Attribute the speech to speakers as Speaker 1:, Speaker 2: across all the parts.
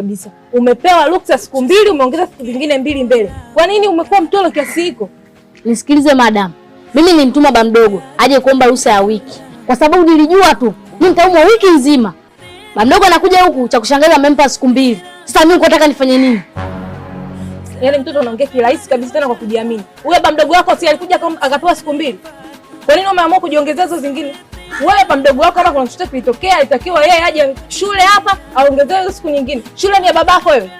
Speaker 1: Kabisa. Umepewa ruksa siku 2, umeongeza siku zingine 2 mbele. Kwa nini umekuwa mtoro kiasi hiko?
Speaker 2: Nisikilize madam. Mimi nilimtuma baba mdogo aje kuomba ruhusa ya wiki. Kwa sababu nilijua tu mimi nitaumwa wiki nzima. Baba mdogo anakuja huku cha kushangaza amempa siku 2. Sasa mimi nataka nifanye nini?
Speaker 1: Yaani mtoto anaongea kirahisi kabisa tena kwa kujiamini. Huyo baba mdogo wako si alikuja akapewa siku 2? Kwa nini umeamua kujiongezea hizo zingine? Wewe baba mdogo wako kama kuna chochote kilitokea alitakiwa yeye aje shule hapa aongezee siku nyingine. Shule ni ya babako wewe.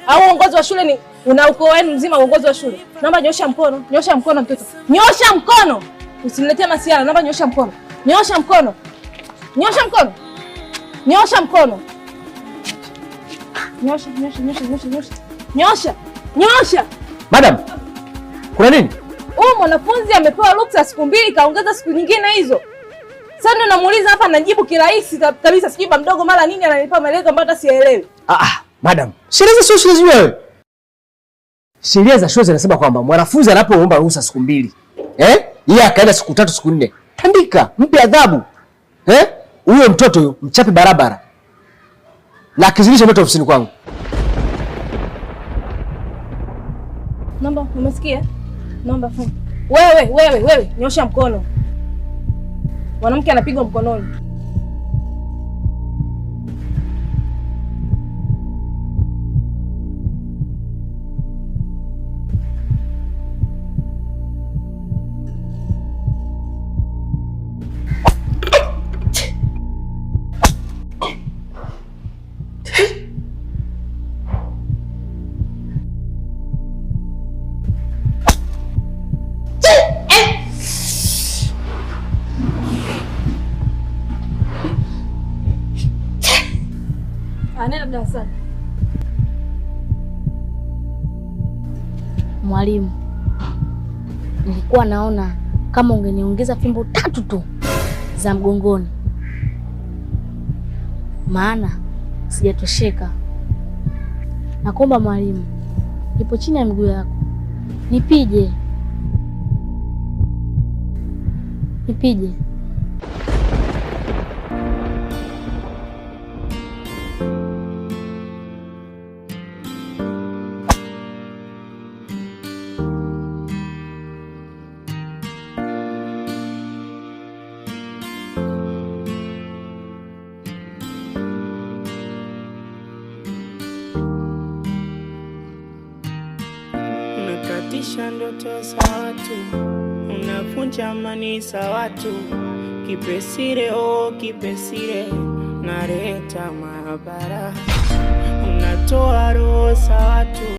Speaker 1: Au uongozi wa shule ni una ukoo wenu mzima uongozi wa shule. Naomba nyosha mkono. Nyosha mkono mtoto. Nyosha mkono. Usiniletee masiala. Naomba nyosha mkono. Nyosha mkono. Nyosha mkono. Nyosha mkono. Nyosha. Nyosha.
Speaker 3: Madam. Kuna nini?
Speaker 1: Huyu mwanafunzi amepewa ruksa siku 2 kaongeza siku nyingine hizo. Sasa ndio namuuliza hapa najibu kirahisi kabisa sijui baba mdogo mara nini ananipa maelezo ambayo hata sielewi.
Speaker 3: Madam. Sheria za shule zinajua wewe. Sheria za shule zinasema kwamba mwanafunzi anapoomba ruhusa siku 2, yeye akaenda siku 3 siku 4, tandika, mpe adhabu. Huyo mtoto huyo mchape barabara. Na akizilisha mtoto ofisini kwangu.
Speaker 1: Naomba umesikia? Naomba fanya. Wewe, nyosha mkono. Mwanamke anapigwa mkononi. Nenda darasani.
Speaker 2: Mwalimu, nilikuwa naona kama ungeniongeza fimbo 3 tu za mgongoni. Maana sijatosheka. Nakuomba mwalimu, ipo chini ya miguu yako. Nipige.
Speaker 4: Unakatisha ndoto za watu, unavunja amani za watu. Kipesire naleta maabara. Unatoa roho za watu,